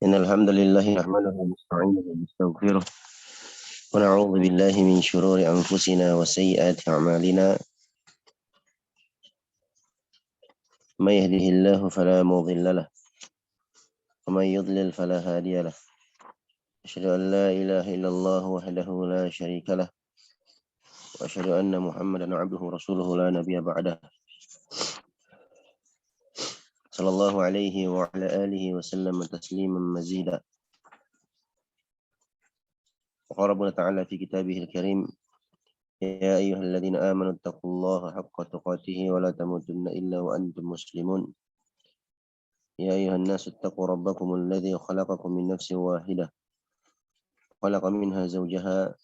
إن الحمد لله نحمده ونستعينه ونستغفره ونعوذ بالله من شرور أنفسنا وسيئات أعمالنا من يهده الله فلا مضل له ومن يضلل فلا هادي له أشهد أن لا إله إلا الله وحده لا شريك له وأشهد أن محمدا عبده ورسوله لا نبي بعده صلى الله عليه وعلى آله وسلم تسليما مزيدا. وقال ربنا تعالى في كتابه الكريم يا أيها الذين آمنوا اتقوا الله حق تقاته ولا تموتن إلا وأنتم مسلمون يا أيها الناس اتقوا ربكم الذي خلقكم من نفس واحدة خلق منها زوجها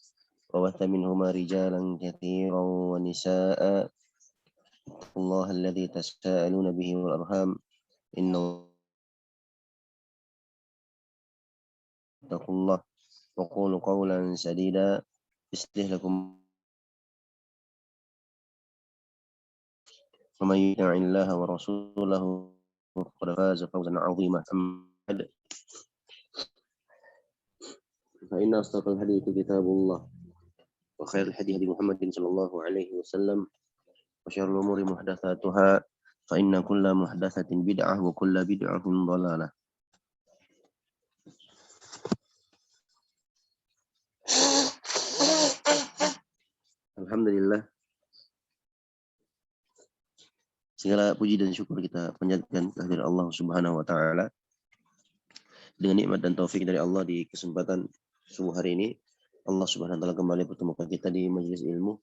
وبث منهما رجالا كثيرا ونساء اتقوا الله الذي تساءلون به والأرحام إن اتقوا الله وقولوا قولا سديدا يصلح لكم ومن يطع الله ورسوله فقد فاز فوزا عظيما. فإن أصدق الحديث كتاب الله وخير الهدي هدي محمد صلى الله عليه وسلم وشر الأمور محدثاتها فإن كل محدثة بدعة وكل بدعة ضلالة. Alhamdulillah, segala puji dan syukur kita panjatkan kehadirat Allah Subhanahu wa taala. Dengan nikmat dan taufik dari Allah di kesempatan subuh hari ini, Allah Subhanahu wa taala kembali pertemukan kita di majelis ilmu.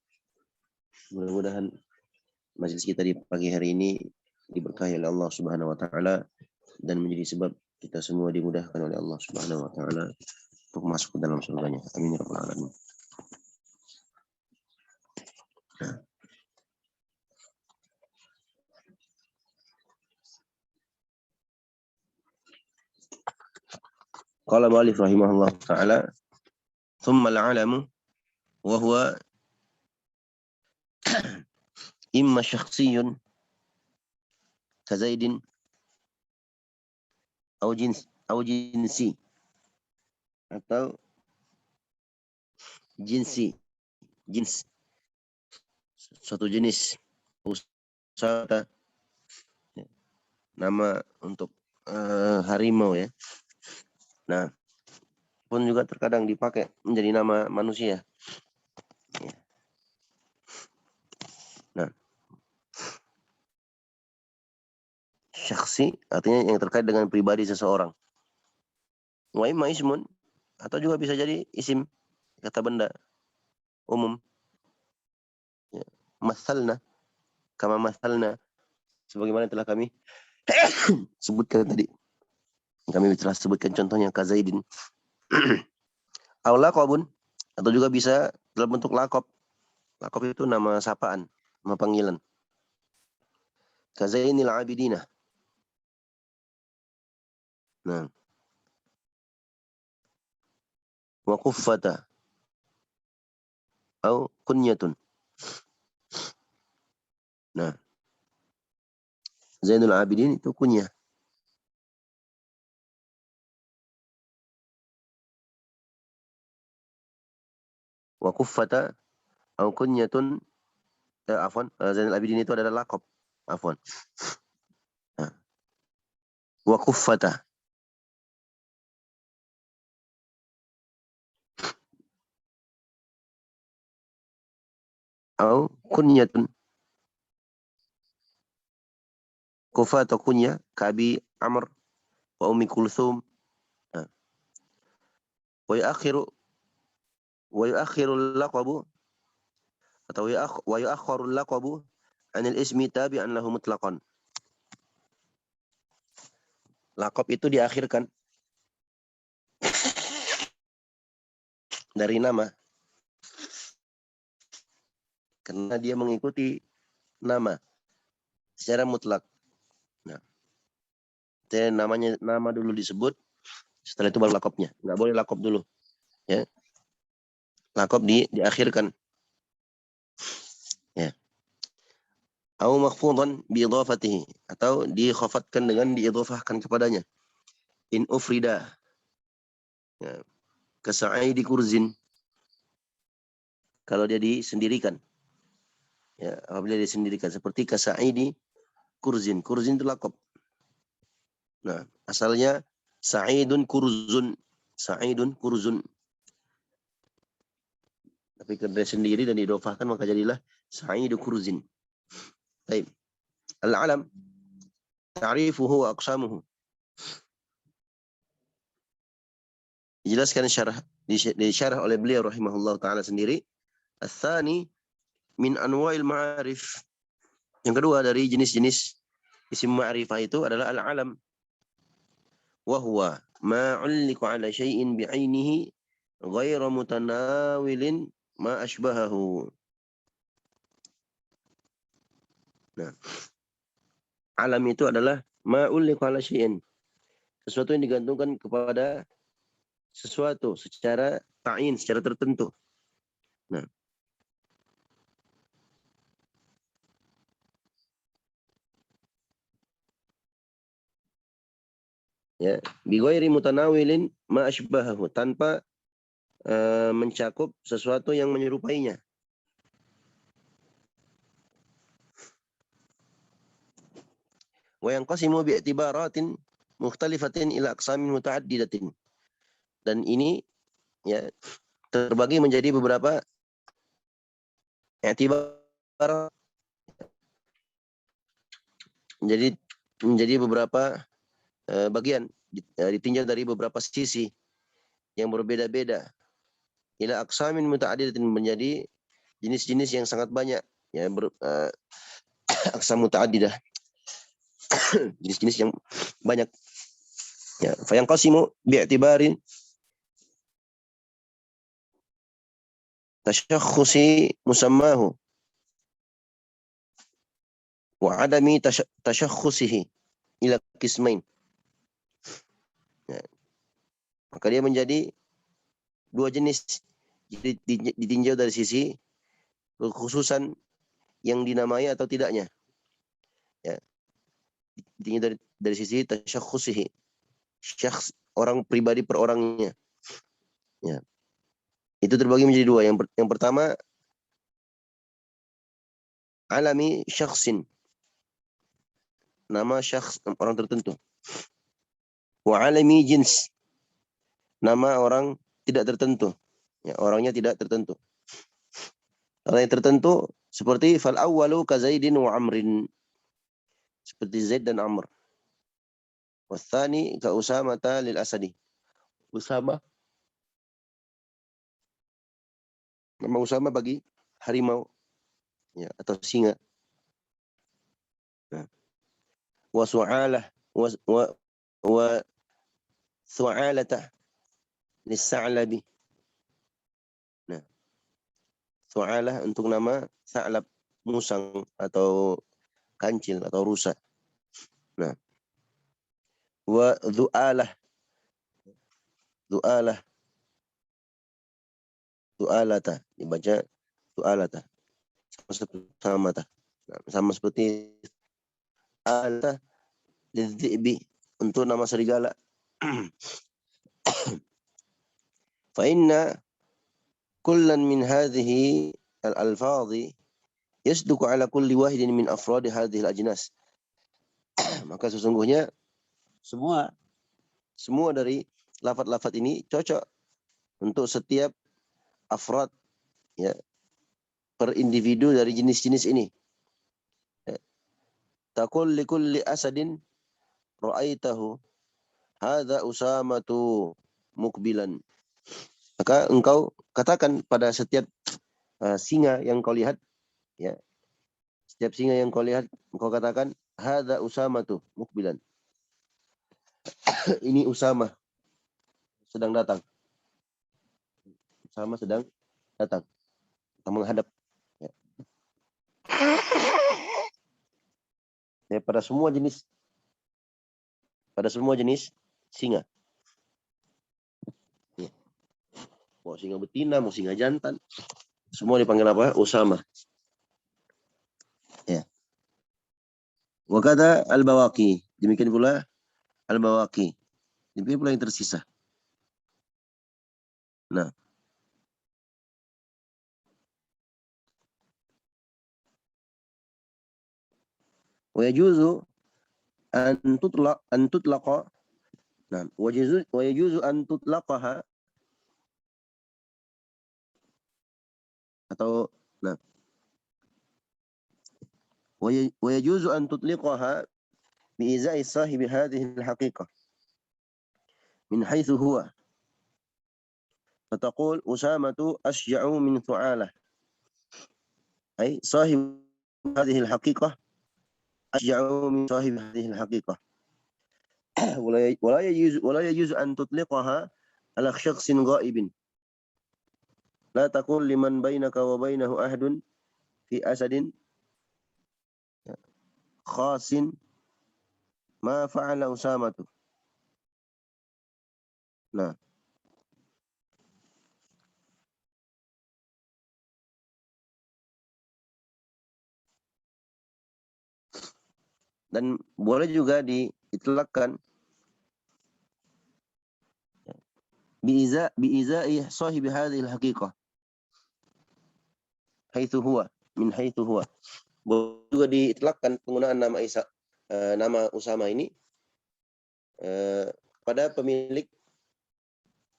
Mudah-mudahan majelis kita di pagi hari ini diberkahi oleh Allah Subhanahu wa taala dan menjadi sebab kita semua dimudahkan oleh Allah Subhanahu wa taala untuk masuk ke dalam surganya. Amin ya rabbal alamin. Qala mu'allif rahimahullah ta'ala thumma al-'alamu wa huwa imma syakhsiyyun ka Zaidin aw jinsi atau jins suatu jenis usaha nama untuk harimau ya. Nah, pun juga terkadang dipakai menjadi nama manusia. Ya. Nah, syakhsi artinya yang terkait dengan pribadi seseorang. Wa imma ismun atau juga bisa jadi isim, kata benda umum. Ya. Masalna kama masalna sebagaimana telah kami sebutkan tadi. Kami telah sebutkan contohnya kazaidin. Aw laqabun atau juga bisa dalam bentuk laqab. Laqab itu nama sapaan, nama panggilan. Kazainil abidina. Nah. Wa kuffata aw kunyatun. Nah. Zainul Abidin itu kunyah. Wa kuffata aw kunyatun Zainul Abidin itu adalah laqab. Afwan. Nah. Wa kuffata aw kunyatun. Kufa atau kunyah Kabi Amr wa Ummi Kulthum. Nah. Wa yuakhiru al-laqabu atau wa yuakharu al-laqabu anil ismi tabi'an lahu mutlaqan. Laqab itu diakhirkan dari nama karena dia mengikuti nama secara mutlak. Nah, nama dulu disebut, setelah itu baru laqabnya. Nggak boleh laqab dulu, ya. Laqab diakhirkan. Ya. Au makhfudan bi idhafatihi atau dikhafatkan dengan diidhafahkan kepadanya. In ufrida Ya. Kasa'idi kurzin. Kalau dia disendirikan. Ya, apabila dia disendirikan. Seperti kasa'idi kurzin. Kurzin itu lakop. Nah, asalnya sa'idun kurzun. Sa'idun kurzun. Tapi karena dia sendiri dan diidofahkan maka jadilah sa'idu kurzin. Baik. Al-alam ta'rifuhu wa aqsamuhu. Dijelaskan disyarah oleh beliau rahimahullah taala sendiri. Ats-tsani min anwa'il ma'arif. Yang kedua dari jenis-jenis isim ma'rifah itu adalah al-alam. Wa huwa ma 'ulliqa 'ala syai'in bi'ainihi ghairu mutanawilin ma ashbahahu. Nah, alam itu adalah ma 'ulliqa 'ala syai'in. Sesuatu yang digantungkan kepada sesuatu secara ta'in, secara tertentu. Nah, ya, bi ghairi mutanawilin ma ashbahahu, tanpa mencakup sesuatu yang menyerupainya. Wa yanqasimu bi'tibaratin mukhtalifatin ila aqsamin muta'addidatin. Dan ini ya terbagi menjadi beberapa i'tibar, menjadi beberapa bagian, ditinjau dari beberapa sisi yang berbeda-beda. Ila aqsamin muta'addidatin, menjadi jenis-jenis yang sangat banyak, ya, aqsam muta'addidah, jenis-jenis yang banyak. Ya, fa yanqasimu bi'tibarin tashakhusi musammahu wa adami tashakhusihi ila qismain. Ya, maka dia menjadi dua jenis. Jadi ditinjau dari sisi kekhususan yang dinamai atau tidaknya. Ya, ditinjau dari sisi tashakhusihi, syakhs, orang pribadi per orangnya. Ya. Itu terbagi menjadi dua. Yang pertama alami syakhsin, nama syakhs, orang tertentu. Wa alami jins, nama orang tidak tertentu. Ya, orangnya tidak tertentu. Orang yang tertentu seperti fal awwalu ka Zaidin wa Amrin, seperti Zaid dan Amr. Watsani ka Usamata lil Asadi. Usama, nama Usama bagi harimau, ya, atau singa. Nah. Wa su'alah wa su'alata lis-sa'labi. Nah, su'alah untuk nama sa'lab, musang atau kancil atau rusa. Nah, wa du'alah, du'alata, dibaca du'alata, sama seperti alata lidzi'bi, untuk nama serigala. Fa inna kullan min hadhihi al-alfadhi yasduqu ala kulli wahidin min afradi hadhihi al-ajnas. Maka sesungguhnya semua dari lafaz-lafaz ini cocok untuk setiap afrad, ya, per individu dari jenis-jenis ini. Taqul li kulli asadin ra'aitahu hadza usamatu mukbilan. Maka engkau katakan pada setiap singa yang kau lihat, ya, setiap singa yang kau lihat, engkau katakan hadza usamatu mukbilan. Ini Usama sedang datang. Usama sedang datang atau menghadap. Ya. Ya, pada semua jenis singa. Ya. Mau singa betina, mau singa jantan, semua dipanggil apa? Usama. Ya. Wa kata al-bawaqi, demikian pula al-bawaqi. Demikian pula yang tersisa. Nah, wa yajuzu an tutlaqa. Nah, wa yajuzu an tutlaqaha, atau nah, wa yajuzu an tutliqaha bi izai sahibi hadhihi al-haqiqah min haitsu huwa. فتقول أسامة أشجع من ثعالة، أي صاحب هذه الحقيقة أشجع من صاحب هذه الحقيقة. ولا يجوز أن تطلقها على شخص غائب. لا تقول لمن بينك وبينه عهد في أسد خاص ما فعل أسامة. Nah, dan boleh juga diitlaqkan biizai sahibi hadhihi al-haqiqah haitsu huwa, min haitsu huwa. Boleh juga diitlaqkan penggunaan nama Usama ini pada pemilik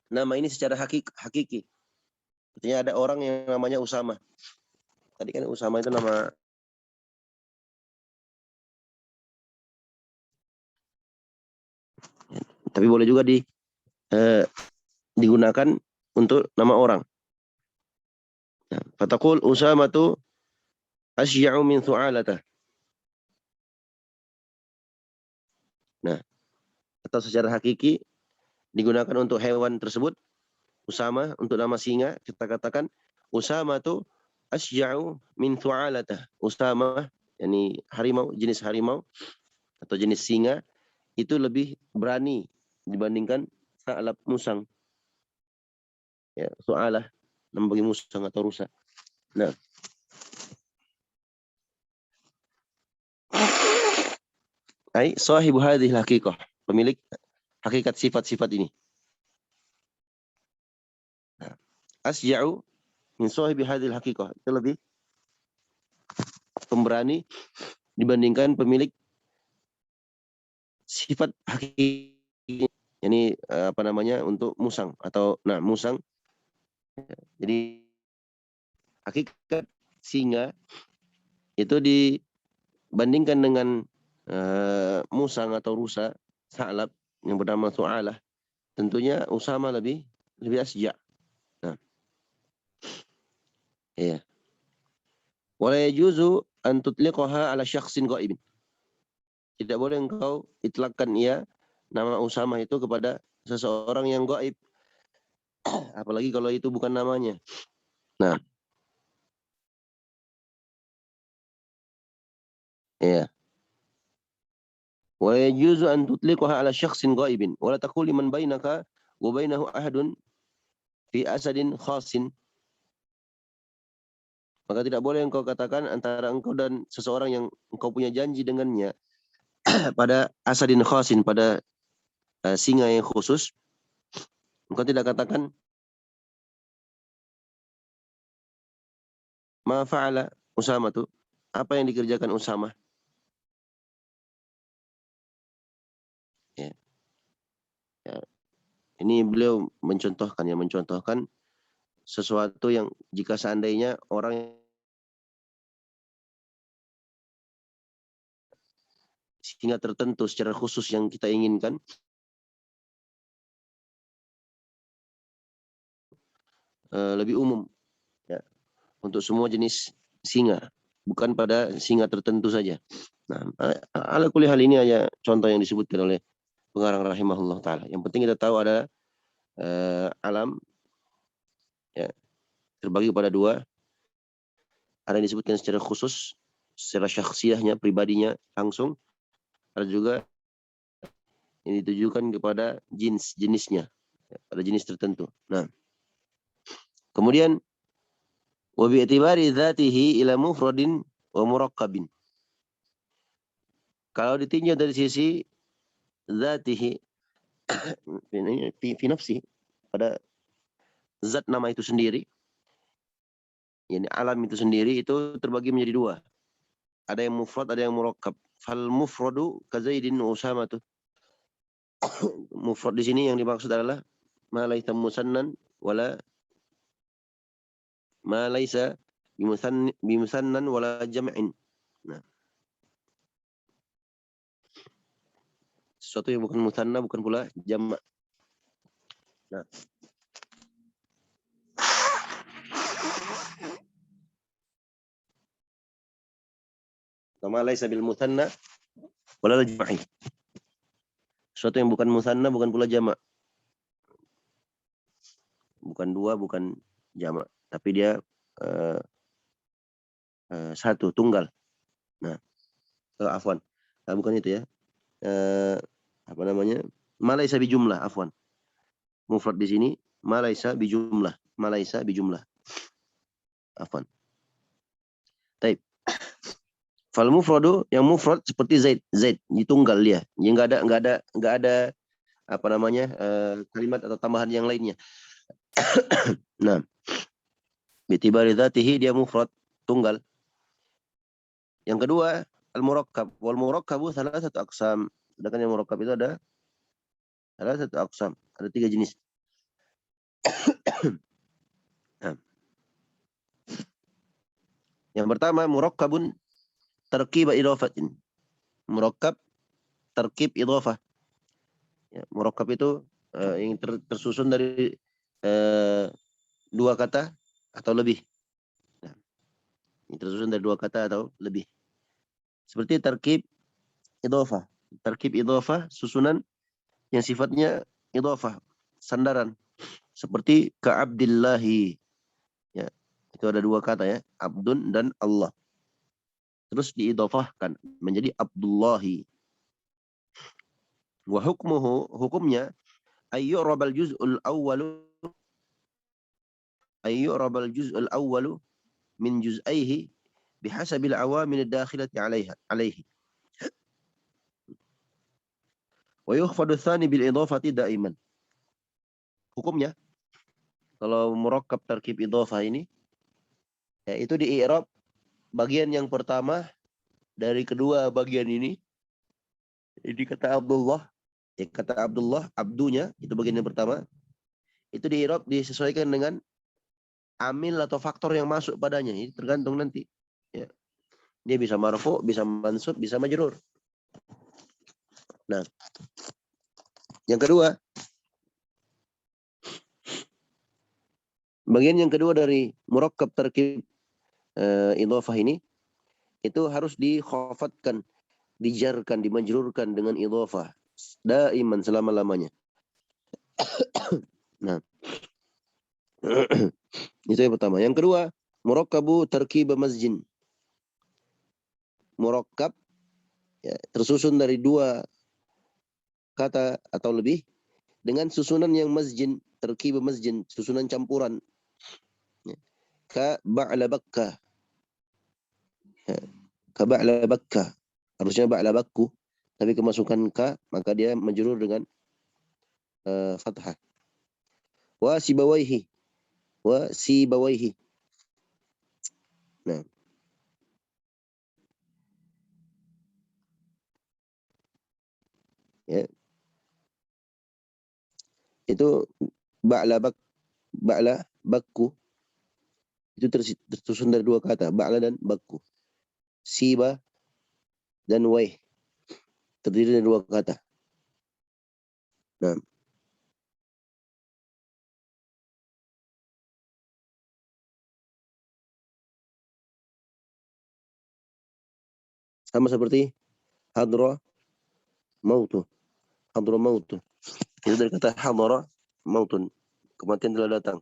nama ini secara hakiki. Artinya ada orang yang namanya Usama. Tadi kan Usama itu nama. Tapi boleh juga digunakan untuk nama orang. Fataqul Usamatu asy'a'u min thu'alatah. Nah, atau secara hakiki digunakan untuk hewan tersebut. Usama untuk nama singa, kita katakan Usamatu asy'a'u min thu'alatah. Usama, yakni harimau, jenis harimau atau jenis singa itu lebih berani dibandingkan sa'lab musang. Ya, thu'alah nama bagi musang atau rusa. Nah, ai sahibu hadhihi haqiqah, pemilik hakikat sifat-sifat ini. Nah, asy'a'u min sahibi hadhihi haqiqah, itu lebih pemberani dibandingkan pemilik sifat hakiki. Ini apa namanya, untuk musang atau musang. Jadi hakikat singa itu dibandingkan dengan musang atau rusa, sa'lab yang bernama thu'alah, tentunya Usama lebih asja'. Nah, iya. Wala yajuzu an tutliqaha ala syakhsin ghaibin. Tidak boleh engkau itlakkan nama Usama itu kepada seseorang yang gaib, apalagi kalau itu bukan namanya. Nah, iya. Wa yajuzu an tutliqaha ala syakhsin ghaibin wa la taqul liman bainaka wa bainahu ahadun fi asadin khasin. Maka tidak boleh engkau katakan antara engkau dan seseorang yang engkau punya janji dengannya pada asadin khasin, pada singa yang khusus. Engkau tidak katakan ma fa'ala Usama tu, apa yang dikerjakan Usama. Ya. Ya. Ini beliau mencontohkan sesuatu yang jika seandainya orang singa tertentu secara khusus yang kita inginkan, lebih umum ya, untuk semua jenis singa, bukan pada singa tertentu saja. Nah, ala kulli hal ini hanya contoh yang disebutkan oleh pengarang rahimahullah taala. Yang penting kita tahu ada alam ya, terbagi pada dua. Ada yang disebutkan secara khusus, secara syakhsiyahnya, pribadinya langsung. Ada juga yang ditujukan kepada jenisnya, pada jenis tertentu. Nah, kemudian wa bi'tibari dzatihi ila mufradin wa murakkabin. Kalau ditinjau dari sisi dzatihi fi nafsi, pada zat nama itu sendiri, yani alam itu sendiri itu terbagi menjadi dua. Ada yang mufrad, ada yang murakkab. Fal mufradu ka Zaidin wa Usamah. Mufrad di sini yang dimaksud adalah ma laisa musannan wala ma laisa bimusannan wala jam'in. Nah, sesuatu yang bukan musanna, bukan pula jamak. Nah, ma laisa bil musanna wala jam'i. Sesuatu yang bukan musanna, bukan pula jamak. Bukan dua, bukan jamak, tapi dia satu, tunggal. Nah, afwan. Nah, bukan itu ya. Apa namanya? Ma laisa bi jumlah, afwan. Mufrad di sini ma laisa bi jumlah. Ma laisa bi jumlah. Afwan. Taib. Fal mufradu, yang mufrad seperti Zaid, Zaid ditunggal dia. Yang enggak ada apa namanya? Kalimat atau tambahan yang lainnya. Nah, bitibari dzatihi dia mufrad, tunggal. Yang kedua, al-murakkab. Wal murakkabu salasatu aqsam. Sedangkan yang murakkab itu ada salasatu aqsam. Ada 3 jenis. Nah. Yang pertama, murakkabun tarkib idhafatin. Murakkab tarkib idhafah. Ya, murakkab itu yang tersusun dari dua kata atau lebih. Nah, yang tersusun dari dua kata atau lebih. Seperti tarkib idhafah. Tarkib idhafah susunan yang sifatnya idhafah, sandaran. Seperti ka'abdillahi. Ya, itu ada dua kata ya, abdun dan Allah. Terus diidhafahkan menjadi Abdullahi. Wa hukmuhu, hukumnya ayyurabal juz'ul awwalu min juz'aihi bihasabil awamin ad-dakhilati alaihi. Wa yukhfadu tsani bil idhafati daiman. Hukumnya kalau murakkab tarkib idhafah ini ya itu di i'rab bagian yang pertama dari kedua bagian ini. Ini kata Abdullah, ya kata Abdullah, abdunya itu bagian yang pertama. Itu di i'rab disesuaikan dengan amil atau faktor yang masuk padanya. Ini tergantung nanti. Ya. Dia bisa marfu, bisa mansub, bisa majrur. Nah, yang kedua, bagian yang kedua dari murakkab tarkib idhafah ini itu harus dikhafatkan, dijarkan, dimajrurkan dengan idhafah daiman selama-lamanya. Nah, itu yang pertama. Yang kedua, murakkabu tarkib masjid. Murakkab ya, tersusun dari dua kata atau lebih dengan susunan yang masjid, tarkib masjid, susunan campuran. Ya. Ka ba'la bakka. Ya. Ka ba'la bakka. Harusnya ba'la bakku, tapi kemasukan ka, maka dia majrur dengan fathah. Wa sibawaihi. Wa sibawaihi. Nah. Ya. Itu ba'la bakku. Itu tersusun dari dua kata, ba'la dan bakku. Siba dan waih. Terdiri dari dua kata. Nah. Sama seperti hadra mautu. Hadra mautu. Itu dari kata hadra mautun. Kematian telah datang.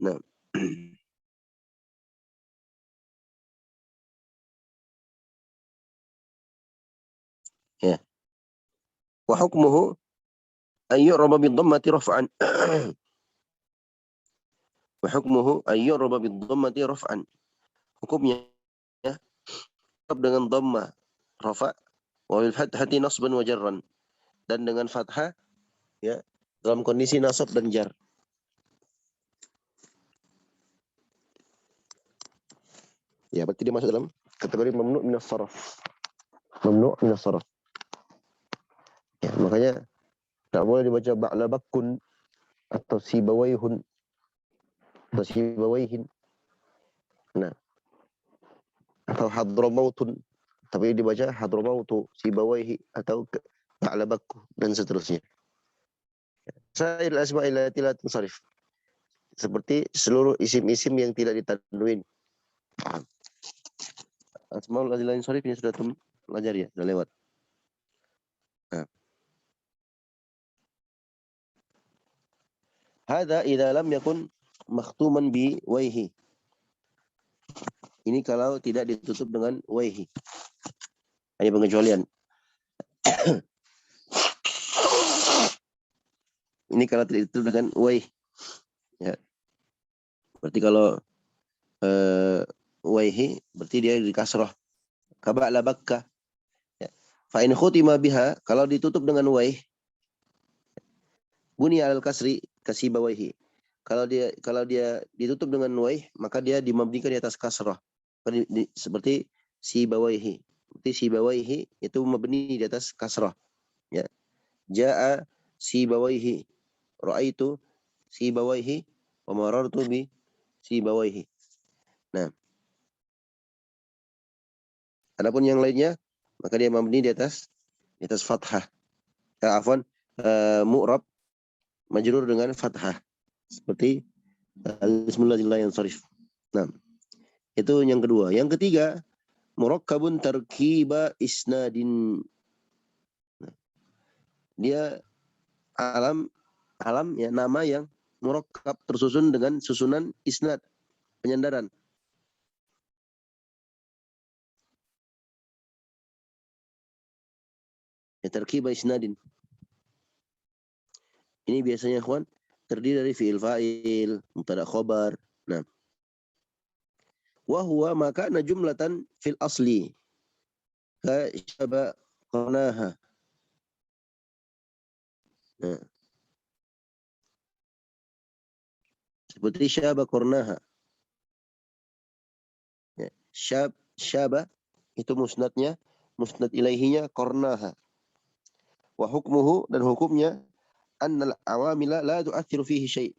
Nah. Ya. Wa hukmuhu an yu'raba bid-dhammati raf'an. Wa hukmuhu an yu'raba bid-dhammati raf'an. Hukumnya ya, dengan dhamma rafa' wa bil fathati nasban wa jarran, dan dengan fathah ya dalam kondisi nasab dan jar. Ya, berarti dia masuk dalam kategori mamnu' minas sarf. Mamnu' minas sarf. Ya, makanya tak boleh dibaca ba'labakun atau sibawaihun atau sibawaihin. Nah, atau hadramautun, tapi dibaca hadramautu sibawaihi atau ba'labakku dan seterusnya. Sa'il asma'il lati la tunsarif. Seperti seluruh isim-isim yang tidak ditanwin. Asmaul lati la tunsarif ini sudah pelajari ya, sudah lewat. Nah. Hadza idza lam yakun makhtuman bi waihi. Ini kalau tidak ditutup dengan waihi. Hanya pengecualian. Ini kalau tidak ditutup dengan waih. Ya. Berarti kalau waihi berarti dia di kasrah. Kaba'la bakka. Ya. Fa in khutima biha, kalau ditutup dengan waih, bunyi al kasri kasibawaihi. Kalau dia ditutup dengan waih, maka dia dimabnikan di atas kasrah. Seperti sibawaihi. Berarti sibawaihi itu mabni di atas kasrah. Ya. Ja'a sibawaihi. Ra'aitu sibawaihi wa marartu bi sibawaihi. Nah, adapun yang lainnya maka dia mabni di atas fathah. Afwan, mu'rab majrur dengan fathah. Seperti bismillahirrahmanirrahim. Nah, itu yang kedua. Yang ketiga, murakkabun tarkiba isnadin. Nah, dia alam ya, nama yang murakkab tersusun dengan susunan isnad, penyandaran. Ya, tarkiba isnadin. Ini biasanya ikhwan terdiri dari fi'il fa'il, mubtada khobar. Nah, wa huwa maka jumlatan fil asli ka syaba qanaha. Nah, seperti syaba qurnaha. Ya, syaba itu musnadnya, musnad ilaihinya qurnaha. Wa hukmuhu, dan hukumnya annal awamila la tu'athiru fihi syai'.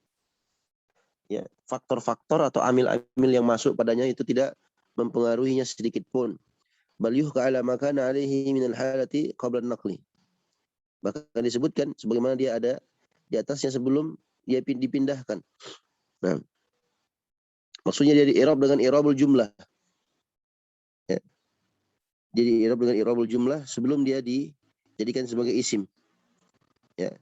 Ya, faktor-faktor atau amil-amil yang masuk padanya itu tidak mempengaruhinya sedikit pun. Bal yuhka ala ma kana alaihi min al-halati qabla an-naqli. Bahkan disebutkan sebagaimana dia ada di atasnya sebelum dia dipindahkan. Nah, maksudnya dia di-i'rab dengan i'rabul jumlah. Ya. Jadi i'rab dengan i'rabul jumlah sebelum dia dijadikan sebagai isim. Ya.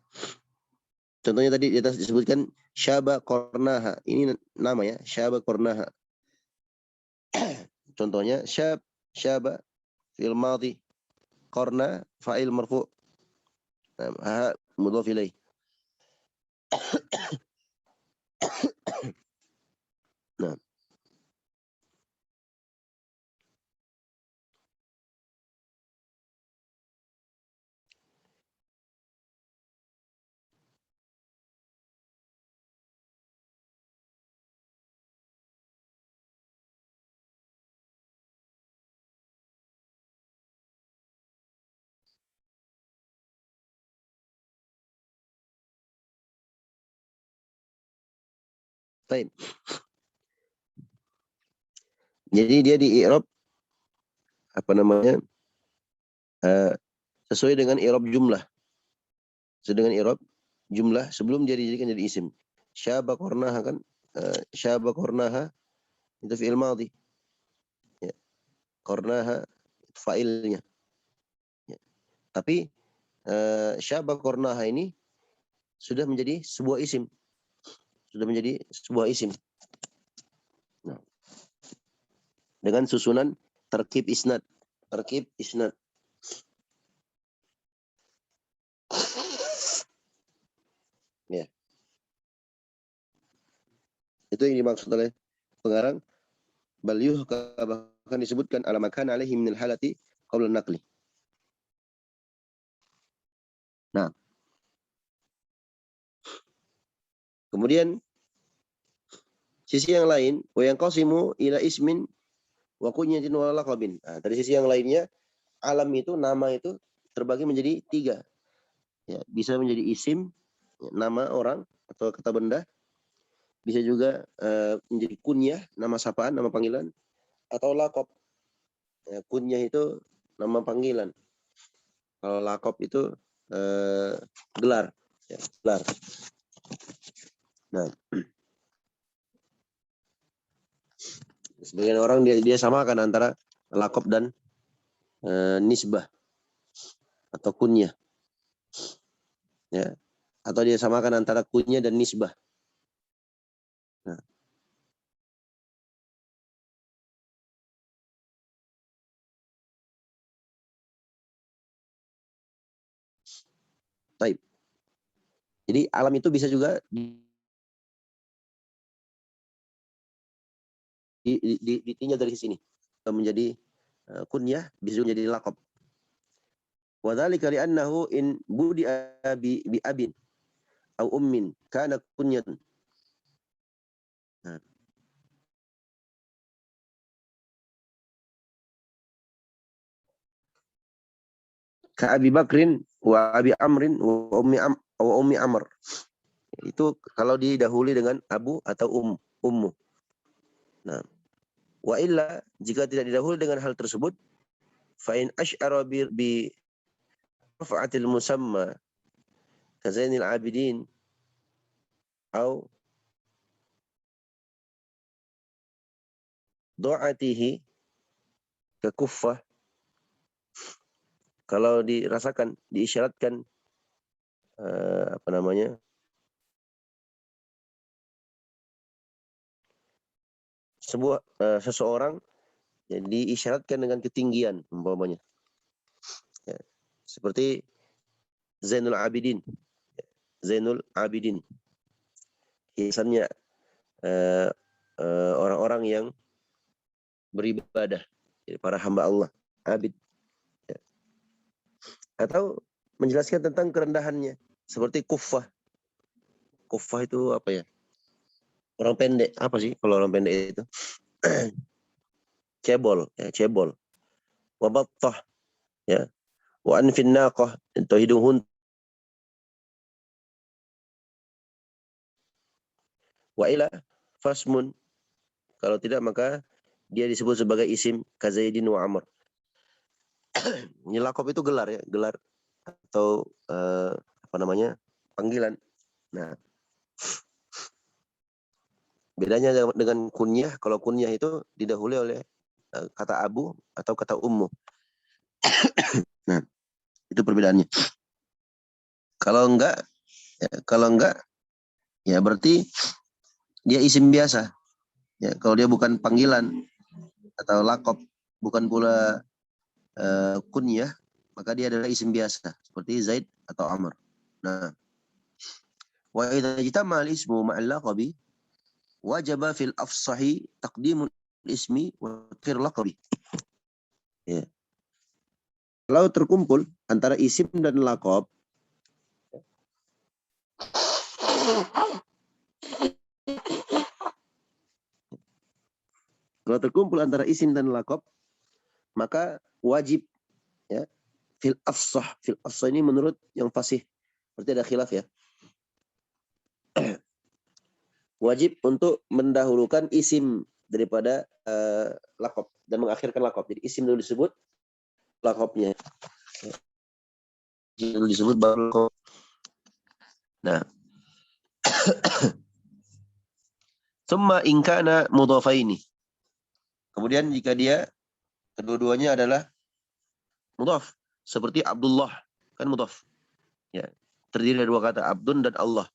Contohnya tadi di atas disebutkan syaba qarnaha. Ini nama ya, syaba qarnaha. Contohnya syaba fi'il madhi, qarna fa'il marfu'. Ha mudhaf ilaih. Nah. Baik. Jadi dia di i'rab apa namanya? Sesuai dengan i'rab jumlah. Sesuai dengan i'rab jumlah sebelum dia dijadikan jadi isim. Syaba qarnaha kan? Syaba qarnaha itu fi'il madhi. Ya. Qarnaha fa'ilnya. Ya. Tapi syaba qarnaha ini sudah menjadi sebuah isim. Sudah menjadi sebuah isim. Nah, dengan susunan terkib isnad. Terkib isnad. Ya. Itu yang dimaksud oleh pengarang. Bal yuhka, bahkan disebutkan ala makan alaihi minal halati qabla naqli. Nah. Kemudian sisi yang lain, wa yanqasimu ila ismin wa kunyatin wa laqabin. Nah, dari sisi yang lainnya, alam itu, nama itu terbagi menjadi 3. Ya, bisa menjadi isim, nama orang atau kata benda. Bisa juga menjadi kunyah, nama sapaan, nama panggilan, atau laqab. Ya, kunyah itu nama panggilan. Kalau laqab itu gelar. Ya, gelar. Nah, sebagian orang dia samakan antara laqab dan nisbah atau kunyah. Ya. Atau dia samakan antara kunyah dan nisbah. Nah. Baik. Jadi alam itu bisa juga ditinjau dari sini menjadi kunyah, bisa menjadi laqab. Wa dzalika li'annahu in budi'a bi abin aw ummin kana kunyatan. Nah. Ka Abi Bakrin wa Abi Amrin wa Ummi Amr. Itu kalau didahului dengan abu atau ummu. Nah, wa illa jika tidak didahului dengan hal tersebut, fa in asy'ara bi raf'atil musamma ka Zainil Abidin au do'atihi ke kuffah. Kalau dirasakan, diisyaratkan apa namanya, seseorang yang diisyaratkan dengan ketinggian umpamanya. Ya. Seperti Zainul Abidin. Zainul Abidin. Hiasannya orang-orang yang beribadah, jadi para hamba Allah, abid. Ya. Atau menjelaskan tentang kerendahannya, seperti kuffah. Kuffah itu apa ya? Orang pendek. Apa sih kalau orang pendek itu? Cebol, ya, cebol. Wabattah, ya. Wa anfin naqah, itu hidung unta. Wa ila fasmun, kalau tidak maka dia disebut sebagai isim kazaidin wa amr. Ini laqab itu gelar, ya, gelar atau apa namanya, panggilan. Nah, bedanya dengan kunyah, kalau kunyah itu didahului oleh kata abu atau kata ummu. Nah, itu perbedaannya. Kalau enggak ya berarti dia isim biasa. Ya, kalau dia bukan panggilan atau laqab, bukan pula kunyah, maka dia adalah isim biasa seperti Zaid atau Amr. Nah, wa idza ijtama al-ismu ma'al laqabi wajaba fil afsahi taqdimul ismi wa takhir laqabi. Ya. Kalau terkumpul antara isim dan laqab, maka wajib, ya, fil afsah ini menurut yang fasih, berarti ada khilaf, ya. Wajib untuk mendahulukan isim daripada laqab dan mengakhirkan laqab. Jadi isim dulu disebut, laqabnya dulu disebut baru laqab. Nah, summa in kana mudhafaini. Kemudian jika dia kedua-duanya adalah mudhaf, seperti Abdullah, kan mudhaf. Ya, terdiri dari 2 kata, Abdun dan Allah.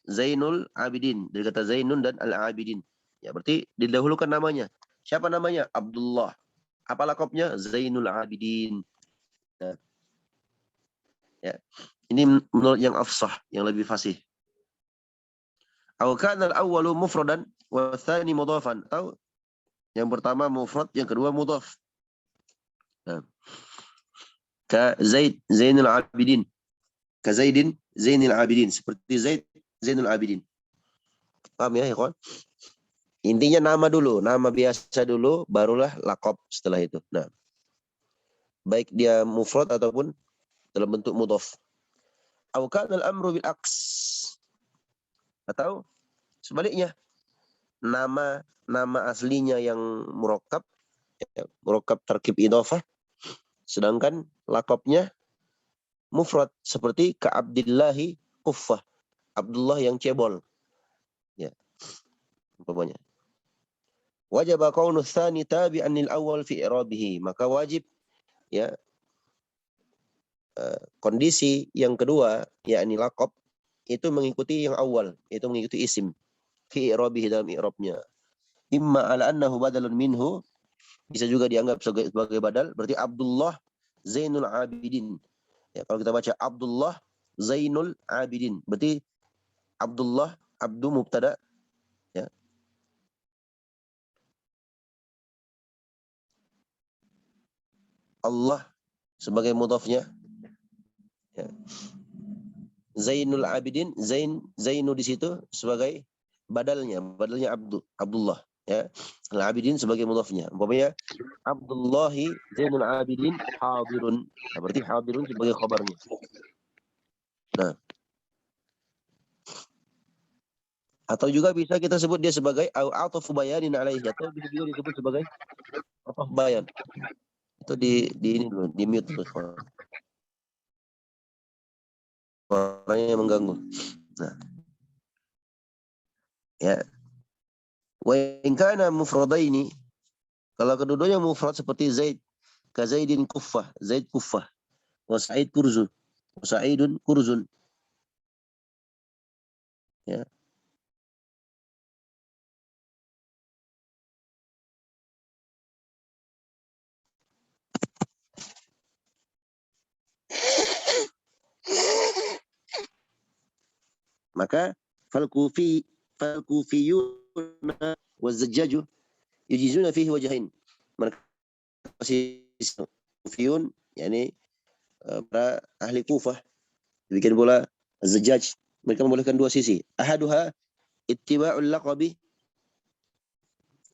Zainul Abidin, dari kata Zainun dan Al-Abidin. Ya, berarti didahulukan namanya. Siapa namanya? Abdullah. Apa laqabnya? Zainul Abidin. Nah, ya. Ini menurut yang afsah, yang lebih fasih. Aw kana al-awwalu mufradan wa tsani mudhafan. Atau yang pertama mufrad, yang kedua mudhaf. Nah. Ka Zaid, Zainul Abidin. Ka Zaidin, Zainul Abidin. Seperti Zaid, Zainul Abidin. Paham ya, ikhwan? Intinya nama dulu, nama biasa dulu, barulah laqab setelah itu. Nah, baik dia mufrad ataupun dalam bentuk mudhaf. Aw kana al-amru bil aks. Atau sebaliknya, nama aslinya yang murakkab, ya, murakkab tarkib idhofah, sedangkan laqabnya mufrad seperti ka Abdillahi Kuffah, Abdullah yang cebol. Ya, umpamanya. Wajib kaunu tsani tabi'an lil awal fi i'rabihi, maka wajib ya kondisi yang kedua yakni laqab itu mengikuti yang awal, itu mengikuti isim fi i'rabihi, dalam i'rabnya. Imma ala annahu badalun minhu, bisa juga dianggap sebagai badal, berarti Abdullah Zainul Abidin. Ya, kalau kita baca Abdullah Zainul Abidin, berarti Abdullah, Abdu mubtada, ya. Allah sebagai mudhafnya, ya. Zainul Abidin, Zainu di situ sebagai badalnya Abdullah, ya. Al-Abidin sebagai mudhafnya. Umpamanya Abdullahi Zainul Abidin hadirun. Nah, berarti hadirun sebagai khabarnya. Nah, atau juga bisa kita sebut dia sebagai athafu bayanin alaihi, atau bisa juga disebut sebagai athaf bayan. Itu di ini dulu, di mute dulu suaranya yang mengganggu. Nah, ya. Wa in kana mufradaini, kalau kedudukannya mufrad seperti Zaid, ka Zaidin kuffah, Zaid kuffah, wa Sa'id kurzun, wa Sa'idun kurzun, ya. Maka fal kufiyuna wa zajjaju yujizuna fihi wajhain. Mereka kufiyun yakni para ahli Kufah, demikian pula Zajjaj, mereka membolehkan dua sisi. Ahaduha ittiba'ul laqabi,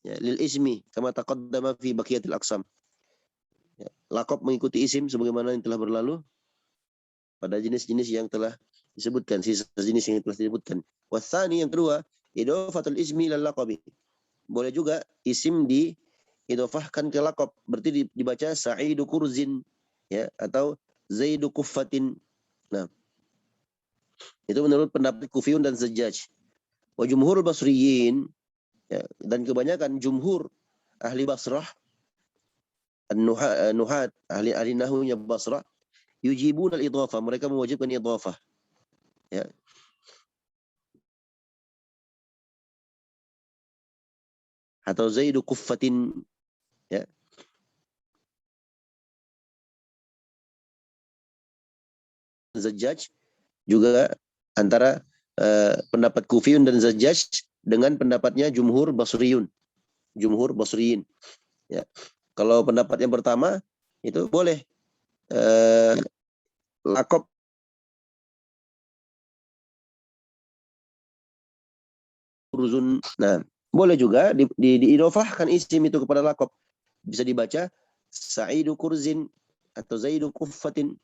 ya, lil ismi kama taqaddama fi baqiyatil aqsam. Ya, laqab mengikuti isim sebagaimana yang telah berlalu pada jenis-jenis yang telah disebutkan, sisa jenis yang telah disebutkan. Watsani, yang kedua, idhofatul ismi lil laqabi. Boleh juga isim diidhofahkan ke laqab, berarti dibaca Sa'idu kurzin, ya, atau Zaidu kuffatin. Nah, itu menurut pendapat Kufiyun dan Zajjaj. Wa jumhurul basriyin, ya, dan kebanyakan jumhur ahli Basrah, nuhat, ahli nahunya Basrah, yujibun al-idhafah, mereka mewajibkan idhafah, ya. Atau Zaidu kuffatin, ya. Zajjaj juga antara pendapat Kufiyun dan Zajjaj dengan pendapatnya jumhur Basriyun, jumhur Basriyin, ya. Kalau pendapat yang pertama itu boleh laqab kurzun. Nah, boleh juga diidhofahkan isim itu kepada laqab. Bisa dibaca Sa'idu kurzin atau Zaidu kuffatin.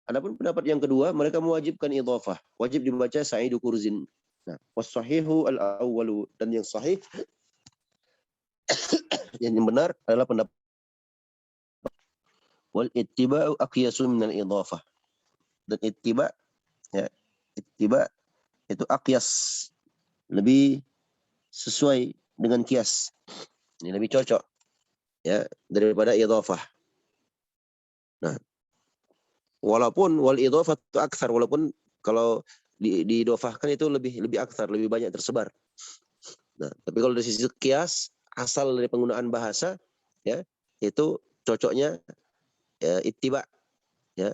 Adapun pendapat yang kedua, mereka mewajibkan idhafah, wajib dibaca Sa'idu kurzin. Nah, was-sahihu al-awwalu, dan yang sahih, yang benar adalah pendapat wal ittiba'u aqyasu min al-idhafah. Dan ittiba', ya, ittiba' itu aqyas, lebih sesuai dengan kias. Ini lebih cocok, ya, daripada idhafah. Nah, walaupun wal idhafatu aktsar, walaupun kalau diidhafahkan itu lebih aktsar, lebih banyak tersebar. Nah, tapi kalau dari sisi kias, asal dari penggunaan bahasa, ya, itu cocoknya, ya, ittiba, ya.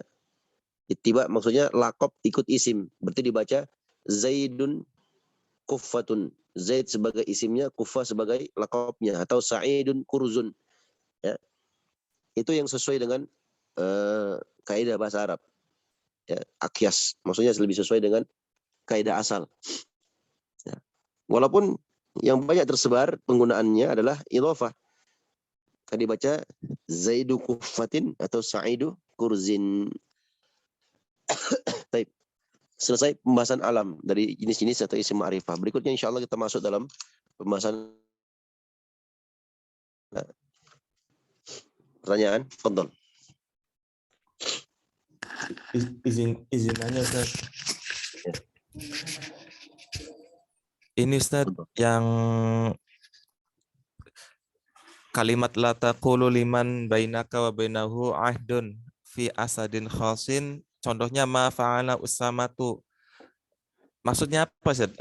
Ittiba maksudnya laqab ikut isim, berarti dibaca Zaidun kuffatun, Zaid sebagai isimnya, kuffah sebagai laqabnya, atau Sa'idun kurzun, ya. Itu yang sesuai dengan kaidah bahasa Arab, ya, akyas, maksudnya lebih sesuai dengan kaidah asal, ya. Walaupun yang banyak tersebar penggunaannya adalah idhofah. Tadi baca Zaidu Kufatin atau Sa'idu Kurzin. Baik. Selesai pembahasan alam dari jenis-jenis atau isim ma'rifah. Berikutnya insyaallah kita masuk dalam pembahasan pertanyaan. Fadhal. Izin nanya Ustaz. Ini Ustaz yang kalimat la taqulu liman bainaka wa bainahu ahdun fi asadin khasin, contohnya ma fa'ala usamatu. Maksudnya apa Ustaz?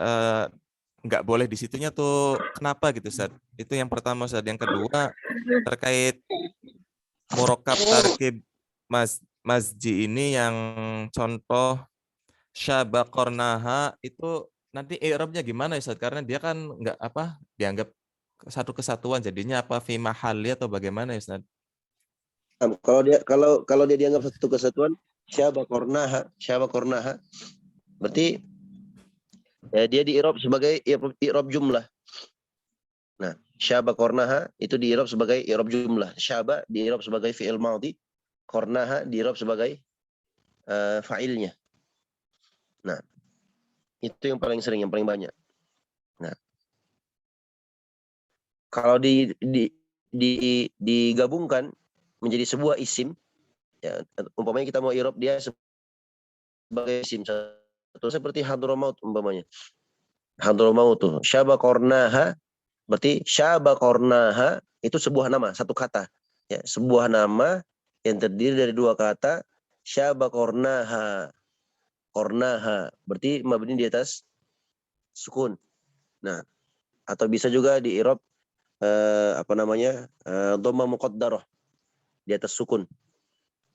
Nggak boleh di situnya tuh kenapa gitu Ustaz? Itu yang pertama Ustaz. Yang kedua terkait murokab tarkib masji ini yang contoh syabaqornaha itu nanti i'rabnya gimana Ustaz? Karena dia kan nggak apa dianggap satu kesatuan, jadinya apa fi mahalli atau bagaimana Ustaz? Kalau dia dianggap satu kesatuan, syabaqornaha berarti ya, dia di-i'rab sebagai i'rab jumlah. Nah, syabaqornaha itu di-i'rab sebagai i'rab jumlah. Syaba di-i'rab sebagai fi'il madhi, qornaha di-i'rab sebagai fa'ilnya. Nah, itu yang paling sering, yang paling banyak. Nah, kalau digabungkan menjadi sebuah isim, ya, umpamanya kita mau i'rab dia sebagai isim satu seperti hadramaut umpamanya. Hadramaut tuh syabaqornaha berarti syabaqornaha itu sebuah nama, satu kata. Ya, sebuah nama yang terdiri dari dua kata, syabaqornaha. Qornaha berarti mabni di atas sukun. Nah, atau bisa juga di i'rab dhamma muqaddarah di atas sukun.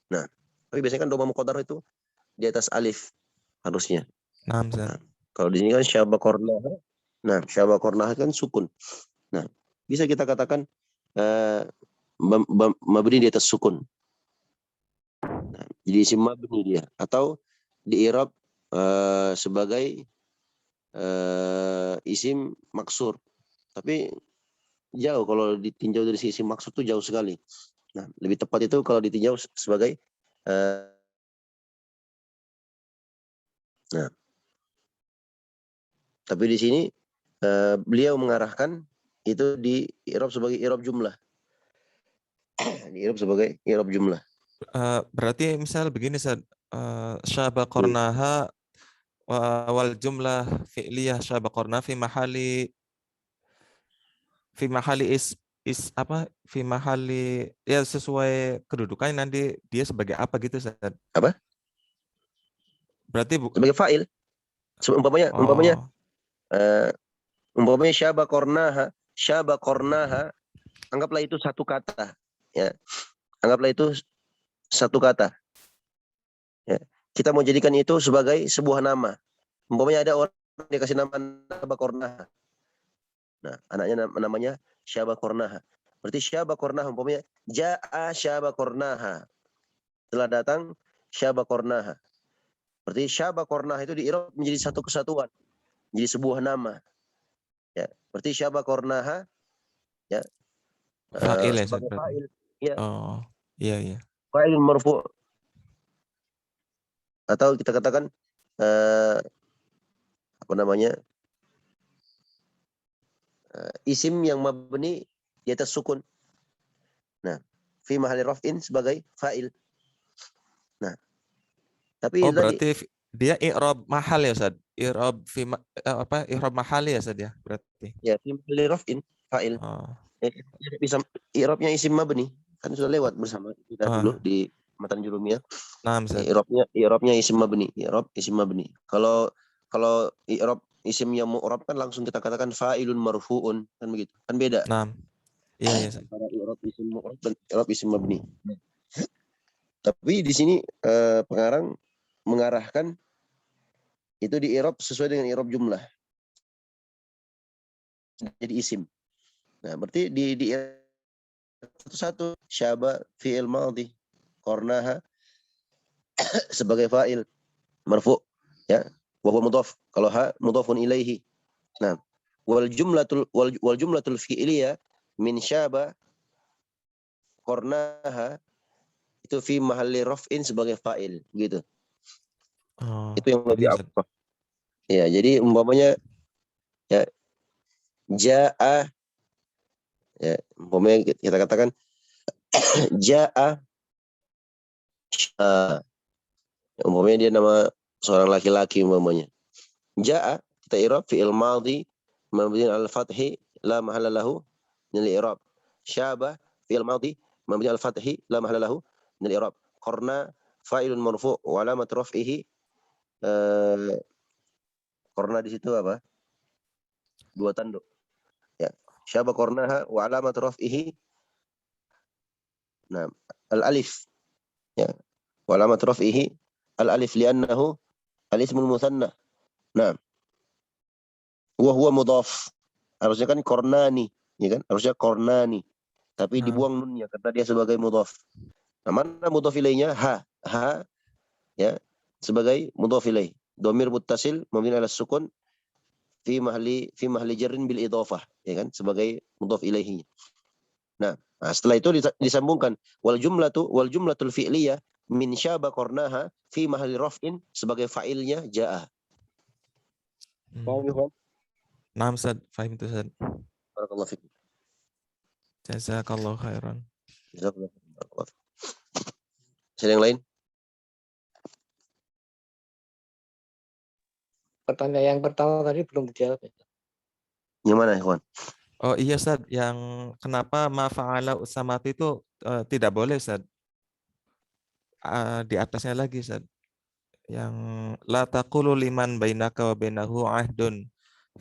Nah, tapi biasanya kan dhamma muqaddarah itu di atas alif harusnya. Nah, kalau di sini kan syabaqornaha. Nah, syabaqornaha kan sukun. Nah, bisa kita katakan mabni di atas sukun. Nah, jadi isim mabni dia, atau di i'rab sebagai isim maksur. Tapi jauh kalau ditinjau dari sisi maksud itu jauh sekali. Nah, lebih tepat itu kalau ditinjau sebagai nah. Tapi di sini beliau mengarahkan itu di i'rab sebagai i'rab jumlah. Di i'rab sebagai i'rab jumlah. Berarti misal begini Ustaz, syabaqornaha wal jumlah fi'liyah syabaqorna fi mahali fi mahali ya sesuai kedudukannya nanti dia sebagai apa gitu Ustaz. Apa? Berarti Sebagai fa'il. Umpamanya syabaqornaha, anggaplah itu satu kata, ya. Anggaplah itu satu kata. Ya. Kita mau jadikan itu sebagai sebuah nama. Umpamanya ada orang dikasih nama Syabaqornaha. Nah, anaknya namanya Syabaqornaha. Berarti Syabaqornaha umpamanya Ja'a Syabaqornaha. Telah datang Syabaqornaha. Berarti Syabaqornaha itu di-i'rab menjadi satu kesatuan, menjadi sebuah nama. Ya, berarti Syabaqornaha ya fa'il ya Ustaz sebagai berarti. fa'il. Ya. Oh, iya. Fa'il marfu', atau kita katakan isim yang mabni di atas sukun. Nah, fi mahalli raf'in sebagai fa'il. Nah, tapi Oh, tadi berarti dia i'rab mahal ya Ustaz. I'rab mahal ya Ustaz ya berarti. ya fi mahalli raf'in fa'il. Oh. Bisa i'rabnya isim mabni. Kan sudah lewat bersama kita dulu di matan jurumiyah. Nah, Ustaz. I'rabnya isim mabni, i'rab isim mabni. Kalau i'rab isim yang mu'rab kan langsung kita katakan fa'ilun marfu'un, kan begitu. Kan beda. Nah, iya Ustaz. Antara i'rab isim mu'rab dan i'rab isim mabni. Tapi di sini pengarang mengarahkan itu di i'rab sesuai dengan i'rab jumlah. Jadi isim. Nah, berarti di satu syaba fi'il madhi, qornaha sebagai fa'il marfu, ya, wa huwa mudhaf. Kalau ha mudhafun ilaihi. Nah, wal jumlatul fi'liyah min syaba qarnaha itu fi mahalli raf'in sebagai fa'il gitu. Oh, Itu yang lebih iya, Ustaz. apa? Ya, jadi umpamanya ya jaa, ya umpamanya kita katakan jaa, umpamanya dia nama seorang laki-laki umpamanya. Jaa kita i'rab fi'il madhi mabni al-fathi la mahalla lahu min al-i'rab. Syaba fi'il madhi mabni al-fathi la mahalla lahu min al-i'rab. Qarna fa'ilun marfu' wa alamat raf'ihi qarna di situ apa? Dua tanduk. Ya. Syaba qarnaha wa alamat raf'ihi nah al-alif. Ya. Wa alamat raf'ihi al-alif li'annahu al-ismul muthanna. Nah, huwa mudhaf. Harusnya kan qarnani, ya kan? Harusnya qarnani. Tapi dibuang nunnya karena dia sebagai mudhaf. Nah, mana mudhaf ilaihnya? Ha ya sebagai mudhaf ilaih. Dhamir muttasil mabni ala sukun fi mahli jarrin bil idhafah, ya kan? Sebagai mudhaf ilaihi. Nah, setelah itu disambungkan wal jumlatul fi'liyah min syaba qarnaha fi mahli raf'in sebagai fa'ilnya jaa. Paham ya, Pak? Naam, Ustaz. Fahim itu, Ustaz. Barakallahu fiik. Jazakallahu khairan. Jazakallahu khairan. Ada yang lain? Pertanyaan yang pertama tadi belum dijawab. Yang mana, Ikhwan? Oh iya, Ustaz. Yang kenapa ma fa'ala usamatu itu tidak boleh, Ustaz. Di atasnya lagi, Ustaz. Yang la taqulu liman bainaka wa bainahu ahdun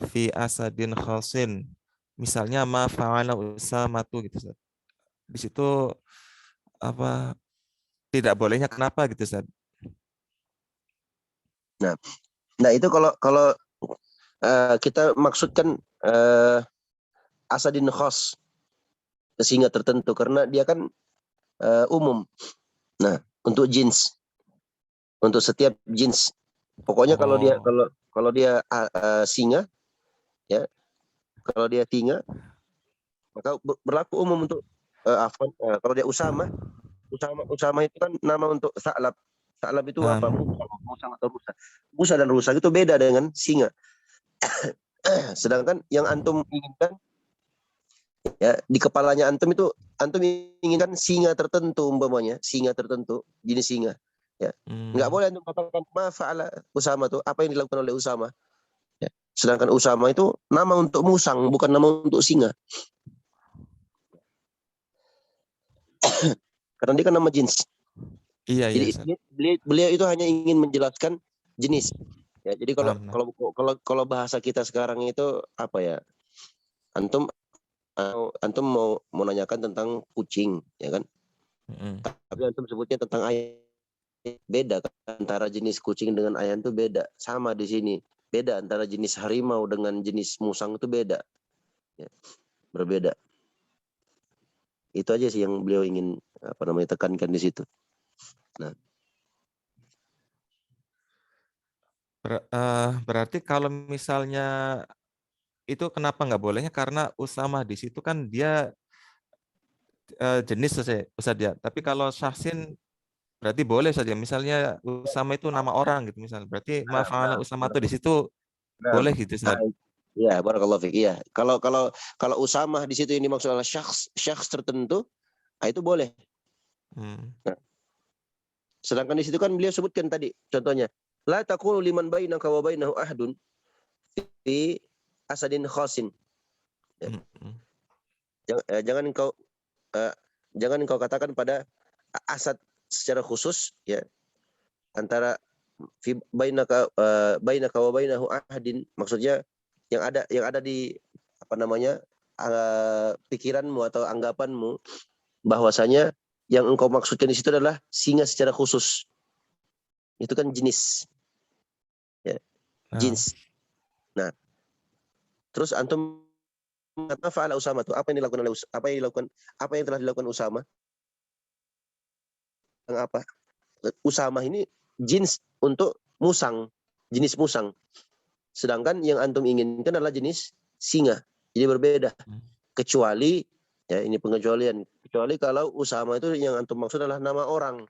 fi asadin khasin. Misalnya ma fa'ala usamatu gitu, Ustaz. Di situ apa tidak bolehnya kenapa gitu, Ustaz? Nah, itu kalau kita maksudkan asadin khas, singa tertentu karena dia kan umum. Nah, untuk jins, untuk setiap jins. Pokoknya kalau dia singa, ya, kalau dia singa, maka berlaku umum untuk kalau dia usama itu kan nama untuk sa'lab. Sa'lab itu apa? Musang atau rusa. Musa dan rusa itu beda dengan singa. Sedangkan yang antum inginkan ya di kepalanya antum itu antum inginkan singa tertentu umpamanya, singa tertentu, jenis singa. Ya. Enggak boleh antum katakan ma fa'ala Usama itu apa yang dilakukan oleh Usama. Ya. Sedangkan Usama itu nama untuk musang, bukan nama untuk singa. Karena dia kan nama jenis. Iya, Jadi beliau itu hanya ingin menjelaskan jenis. Ya, jadi kalau bahasa kita sekarang itu apa ya? Antum mau nanyakan tentang kucing, ya kan? Tapi antum sebutnya tentang ayam. Beda kan? Antara jenis kucing dengan ayam itu beda. Sama di sini. Beda antara jenis harimau dengan jenis musang itu beda. Ya, berbeda. Itu aja sih yang beliau ingin tekankan di situ. Nah, berarti kalau misalnya itu kenapa nggak bolehnya? Karena Usama di situ kan dia jenis saja, Ustaz ya. Tapi kalau Syahsin berarti boleh saja. Misalnya Usama itu nama orang gitu misalnya. Berarti ma fa'ala Usama itu di situ boleh gitu, Ustaz. Ya, barakallahu fiik. Iya. Kalau Usama di situ ini maksudnya syakhs tertentu, itu boleh. Nah, sedangkan di situ kan beliau sebutkan tadi contohnya, la taqulu liman bainaka wa bainahu ahdun fi asadin khasin. Ya. Jangan engkau katakan pada asad secara khusus ya antara fi bainaka wa bainahu ahdin, maksudnya yang ada di pikiranmu atau anggapanmu bahwasanya yang engkau maksudkan di situ adalah singa secara khusus. Itu kan jenis. Ya. Jins. Nah, terus antum kata fa'ala Usama itu apa yang telah dilakukan Usama? Yang apa? Usama ini jins untuk musang, jenis musang. Sedangkan yang antum inginkan adalah jenis singa. Jadi berbeda. Hmm. Kecuali, ya ini pengecualian. Kecuali kalau Usama itu yang antum maksud adalah nama orang.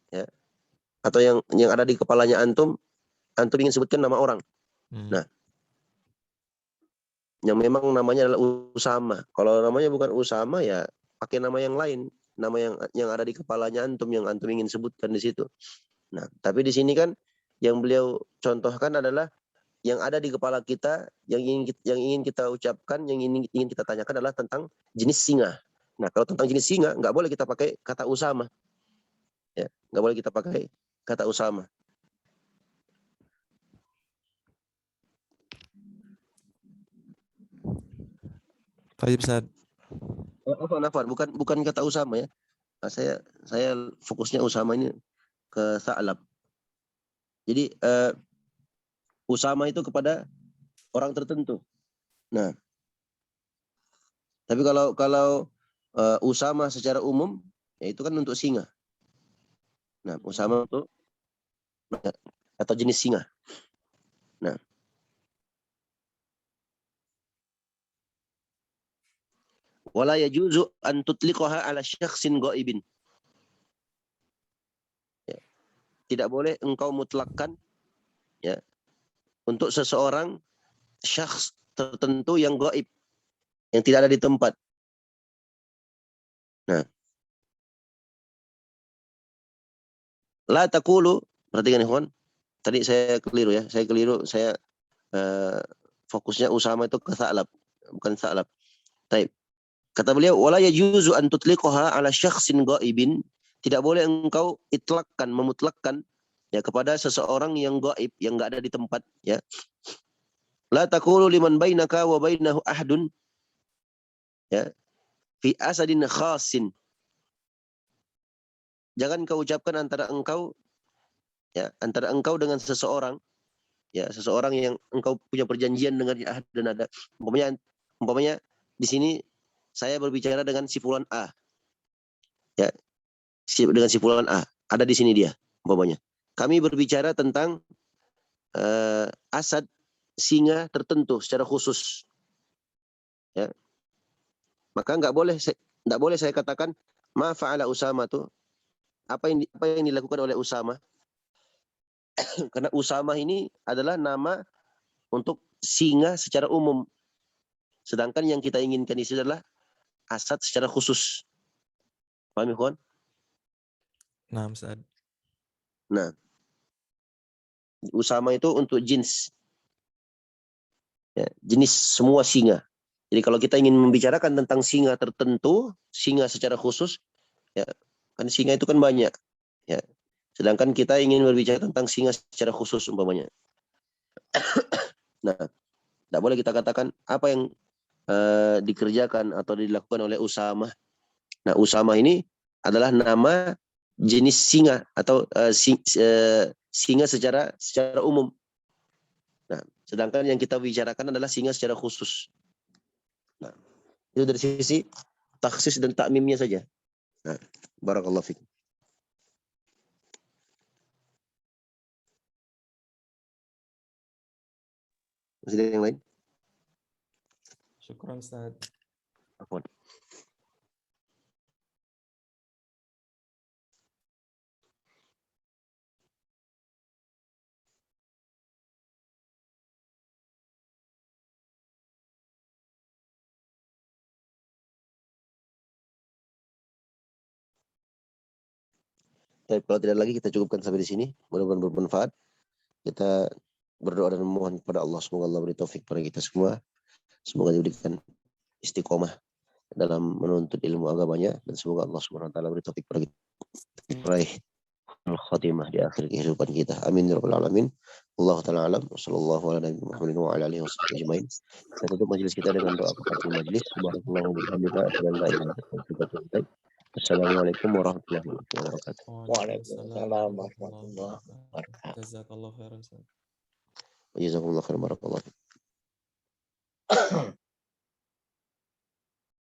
Ya. Atau yang ada di kepalanya antum ingin sebutkan nama orang. Hmm. Nah, yang memang namanya adalah Usama. Kalau namanya bukan Usama ya pakai nama yang lain, nama yang ada di kepalanya antum yang antum ingin sebutkan di situ. Nah, tapi di sini kan yang beliau contohkan adalah yang ada di kepala kita, yang ingin kita ucapkan, yang ingin kita tanyakan adalah tentang jenis singa. Nah, kalau tentang jenis singa nggak boleh kita pakai kata Usama. Ya, nggak boleh kita pakai kata Usama. Baik, Ustaz. Afwan, bukan kata Usama ya. Nah, saya fokusnya Usama ini ke Sa'lab. Jadi Usama itu kepada orang tertentu. Nah, tapi kalau Usama secara umum ya itu kan untuk singa. Nah, Usama itu atau jenis singa. Nah, wala yajuzu an tutliqaha ala syakhsin ghaibin. Ya. Tidak boleh engkau mutlakkan ya untuk seseorang syakhs tertentu yang gaib, yang tidak ada di tempat. Nah, la taqulu, perhatikan ikhwan. Tadi saya keliru ya. Saya fokusnya Usama itu ke Sa'lab, bukan Sa'lab. Baik. Kata beliau, wala yajuzu an tutliqaha ala syakhsin ghaibin. Tidak boleh engkau itlakkan, memutlakkan ya kepada seseorang yang gaib, yang enggak ada di tempat ya. La taqulu liman bainaka wa bainahu ahdun ya fi asadin khasin. Jangan kau ucapkan antara engkau dengan seseorang ya, seseorang yang engkau punya perjanjian dengan ahad dan ada. Umpamanya di sini saya berbicara dengan si fulan A. Ya, dengan si fulan A. Ada di sini dia, umpamanya. Kami berbicara tentang asad singa tertentu secara khusus. Ya. Maka enggak boleh saya katakan ma fa'ala Usama tuh apa yang dilakukan oleh Usama. Karena Usama ini adalah nama untuk singa secara umum. Sedangkan yang kita inginkan itu adalah asad secara khusus. Paham, ikhwan? Nah, Ustaz. Nah, Usama itu untuk jenis. Ya, jenis semua singa. Jadi kalau kita ingin membicarakan tentang singa tertentu, singa secara khusus, ya kan singa itu kan banyak. Ya. Sedangkan kita ingin berbicara tentang singa secara khusus umpamanya. Nah, tidak boleh kita katakan apa yang dikerjakan atau dilakukan oleh Usama. Nah, Usama ini adalah nama jenis singa atau singa secara umum. Nah, sedangkan yang kita bicarakan adalah singa secara khusus. Nah, itu dari sisi takhsis dan takmimnya saja. Nah, barakallahu fikum. Masih ada yang lain? Syukran, Ustaz. Afwan. Tapi kalau tidak lagi kita cukupkan sampai di sini. Mudah-mudahan bermanfaat. Kita berdoa dan memohon kepada Allah, semoga Allah beri taufik pada kita semua. Semoga diberikan istiqomah dalam menuntut ilmu agamanya, dan semoga Allah Subhanahu wa taala beri taufik pada kita meraih al-khatimah di akhir kehidupan kita. Amin ya rabbal alamin. Allahu taala alam. Wassallallahu ala nabi Muhammadin wa ala alihi wasallam ajmain. Kita tutup majelis kita dengan doa kafatul majelis. Subhanallahi wa bihamdihi, asyhadu an la ilaha illa anta. Assalamualaikum warahmatullahi wabarakatuh. Waalaikumsalam warahmatullahi wabarakatuh. Jazakallahu khairan, Ustaz. Jazakumullah khairan, barakallahu fiik.